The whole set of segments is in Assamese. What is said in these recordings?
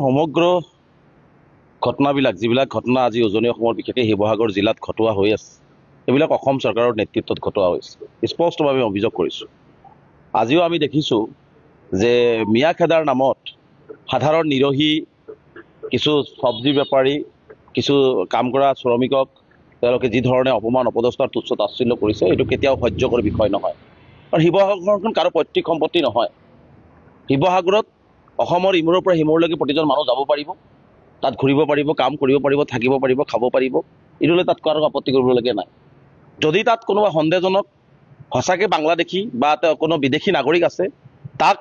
সমগ্ৰ ঘটনাবিলাক যিবিলাক ঘটনা আজি উজনি অসমৰ বিশেষকৈ শিৱসাগৰ জিলাত ঘটোৱা হৈ আছে এইবিলাক অসম চৰকাৰৰ নেতৃত্বত ঘটোৱা হৈছে স্পষ্টভাৱে অভিযোগ কৰিছোঁ। আজিও আমি দেখিছোঁ যে মিয়া খেদাৰ নামত সাধাৰণ নিৰহী কিছু চব্জি বেপাৰী কিছু কাম কৰা শ্ৰমিকক তেওঁলোকে যি ধৰণে অপমান অপদস্থ তুচ্ছ তাচ্ছিল্য কৰিছে এইটো কেতিয়াও সহ্যকৰ বিষয় নহয়। আৰু শিৱসাগৰখন কাৰো পৈতৃক সম্পত্তি নহয়। শিৱসাগৰত অসমৰ ইমূৰৰ পৰা সিমূৰলৈকে প্ৰতিজন মানুহ যাব পাৰিব, তাত ঘূৰিব পাৰিব, কাম কৰিব পাৰিব, থাকিব পাৰিব, খাব পাৰিব, এইটোলৈ তাত কাৰো আপত্তি কৰিবলগীয়া নাই। যদি তাত কোনোবা সন্দেহজনক সঁচাকৈ বাংলাদেশী বা কোনো বিদেশী নাগৰিক আছে তাক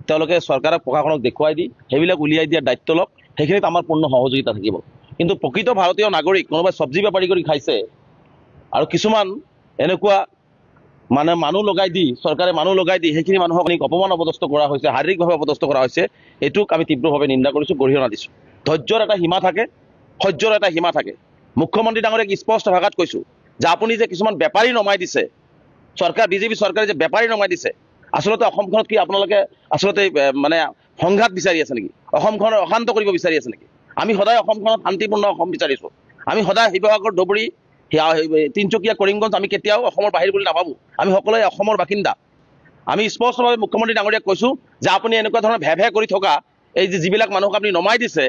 তেওঁলোকে চৰকাৰক প্ৰশাসনক দেখুৱাই দি সেইবিলাক উলিয়াই দিয়াৰ দায়িত্ব লওক, সেইখিনিত আমাৰ পূৰ্ণ সহযোগিতা থাকিব। কিন্তু প্ৰকৃত ভাৰতীয় নাগৰিক কোনোবাই চব্জি বেপাৰী কৰি খাইছে আৰু কিছুমান এনেকুৱা মানুহ লগাই দি চৰকাৰে মানুহ লগাই দি সেইখিনি মানুহক অপমান অপদস্থ কৰা হৈছে, শাৰীৰিকভাৱে অপদস্থ কৰা হৈছে, এইটোক আমি তীব্ৰভাৱে নিন্দা কৰিছোঁ, গৰিহণা দিছোঁ। ধৈৰ্যৰ এটা সীমা থাকে, সহ্যৰ এটা সীমা থাকে। মুখ্যমন্ত্ৰী ডাঙৰীয়াক স্পষ্ট ভাষাত কৈছোঁ যে আপুনি যে কিছুমান বেপাৰী নমাই দিছে, বিজেপি চৰকাৰে যে বেপাৰী নমাই দিছে, আচলতে অসমখনত কি আপোনালোকে আচলতে সংঘাত বিচাৰি আছে নেকি? অসমখনৰ অশান্ত কৰিব বিচাৰি আছে নেকি? আমি সদায় অসমখনত শান্তিপূৰ্ণ অসম বিচাৰিছোঁ। আমি সদায় শিৱসাগৰ, ধুবুৰী, তিনিচুকীয়া, কৰিমগঞ্জ আমি কেতিয়াও অসমৰ বাহিৰ বুলি নাভাবোঁ। আমি সকলোৱে অসমৰ বাসিন্দা। আমি স্পষ্টভাৱে মুখ্যমন্ত্ৰী ডাঙৰীয়াক কৈছোঁ যে আপুনি এনেকুৱা ধৰণৰ ভে কৰি থকা এই যিবিলাক মানুহক আপুনি নমাই দিছে,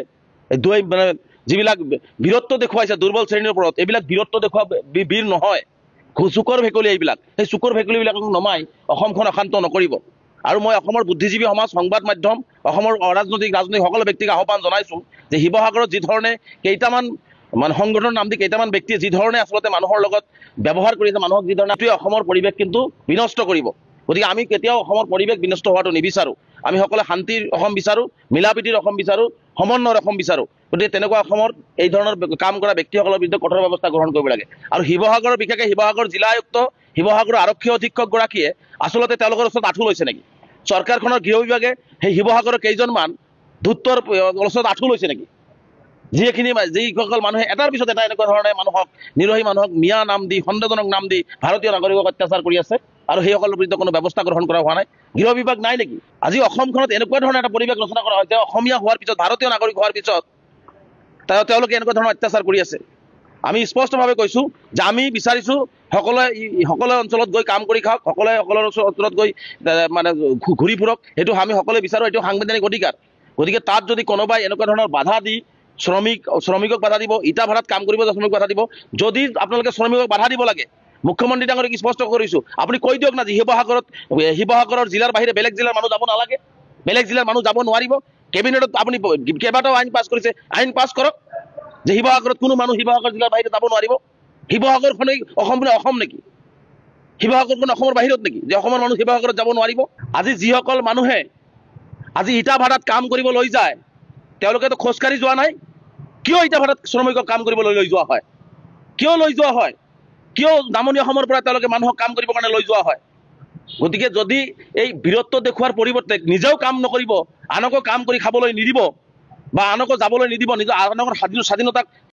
যিবিলাক বীৰত্ব দেখুৱাইছে দুৰ্বল শ্ৰেণীৰ ওপৰত, এইবিলাক বীৰত্ব দেখুওৱা বীৰ নহয়, চুকৰ ভেকুলী এইবিলাক। সেই চুকৰ ভেকুলীবিলাকক নমাই অসমখন অশান্ত নকৰিব। আৰু মই অসমৰ বুদ্ধিজীৱী সমাজ, সংবাদ মাধ্যম, অসমৰ ৰাজনৈতিক সকলো ব্যক্তিক আহ্বান জনাইছোঁ যে শিৱসাগৰত যি ধৰণে কেইটামান সংগঠনৰ নাম দি কেইটামান ব্যক্তিয়ে যি ধৰণে আচলতে মানুহৰ লগত ব্যৱহাৰ কৰিছে, মানুহক যি ধৰণে অসমৰ পৰিৱেশ কিন্তু বিনষ্ট কৰিব। গতিকে আমি কেতিয়াও অসমৰ পৰিৱেশ বিনষ্ট হোৱাটো নিবিচাৰোঁ। আমি সকলোৱে শান্তিৰ অসম বিচাৰোঁ, মিলাপ্ৰীতিৰ অসম বিচাৰোঁ, সমন্বয়ৰ অসম বিচাৰোঁ। গতিকে তেনেকুৱা অসমত এই ধৰণৰ কাম কৰা ব্যক্তিসকলৰ বিৰুদ্ধে কঠোৰ ব্যৱস্থা গ্ৰহণ কৰিব লাগে। আৰু শিৱসাগৰৰ বিশেষকৈ শিৱসাগৰ জিলা আয়ুক্ত, শিৱসাগৰৰ আৰক্ষী অধীক্ষকগৰাকীয়ে আচলতে তেওঁলোকৰ ওচৰত আঁঠু লৈছে নেকি? চৰকাৰখনৰ গৃহ বিভাগে সেই শিৱসাগৰৰ কেইজনমান ধূৰ্তৰ ওচৰত আঁঠু লৈছে নেকি? যিসকল মানুহে এটাৰ পিছত এটা এনেকুৱা ধৰণে মানুহক, নিৰহী মানুহক মিয়া নাম দি, সন্দেহজনক নাম দি ভাৰতীয় নাগৰিকক অত্যাচাৰ কৰি আছে আৰু সেইসকলৰ বিৰুদ্ধে কোনো ব্যৱস্থা গ্ৰহণ কৰা হোৱা নাই। গৃহ বিভাগ নাই নেকি? আজি অসমখনত এনেকুৱা ধৰণৰ এটা পৰিৱেশ ৰচনা কৰা হৈছে, অসমীয়া হোৱাৰ পিছত, ভাৰতীয় নাগৰিক হোৱাৰ পিছত তেওঁলোকে এনেকুৱা ধৰণৰ অত্যাচাৰ কৰি আছে। আমি স্পষ্টভাৱে কৈছোঁ যে আমি বিচাৰিছোঁ সকলো অঞ্চলত গৈ কাম কৰি খাওক, সকলোৱে সকলোৰ ওচৰত গৈ ঘূৰি ফুৰক, সেইটো আমি সকলোৱে বিচাৰোঁ, এইটো সাংবিধানিক অধিকাৰ। গতিকে তাত যদি কোনোবাই এনেকুৱা ধৰণৰ বাধা দি শ্ৰমিকক বাধা দিব, ইটা ভাড়াত কাম কৰিব শ্ৰমিকক বাধা দিব, যদি আপোনালোকে শ্ৰমিকক বাধা দিব লাগে, মুখ্যমন্ত্ৰী ডাঙৰীয়াক স্পষ্ট কৰিছোঁ, আপুনি কৈ দিয়ক না যে শিৱসাগৰৰ জিলাৰ বাহিৰে বেলেগ জিলাৰ মানুহ যাব নালাগে, বেলেগ জিলাৰ মানুহ যাব নোৱাৰিব। কেবিনেটত আপুনি কেইবাটাও আইন পাছ কৰিছে, আইন পাছ কৰক যে শিৱসাগৰত কোনো মানুহ শিৱসাগৰ জিলাৰ বাহিৰে যাব নোৱাৰিব। শিৱসাগৰখনেই অসম নেকি? শিৱসাগৰখন অসমৰ বাহিৰত নেকি যে অসমৰ মানুহ শিৱসাগৰত যাব নোৱাৰিব? আজি যিসকল মানুহে আজি ইটা ভাড়াত কাম কৰিব লৈ যায়, তেওঁলোকেতো খোজকাঢ়ি যোৱা নাই। কিয় ইটা ভাড়াত শ্ৰমিকক কাম কৰিবলৈ লৈ যোৱা হয়? কিয় লৈ যোৱা হয়? কিয় নামনি অসমৰ পৰা তেওঁলোকে মানুহক কাম কৰিবৰ কাৰণে লৈ যোৱা হয়? গতিকে যদি এই বীৰত্ব দেখুওৱাৰ পৰিৱৰ্তে নিজেও কাম নকৰিব, আনকো কাম কৰি খাবলৈ নিদিব বা আনকো যাবলৈ নিদিব, নিজৰ আনকৰ স্বাধীনতাক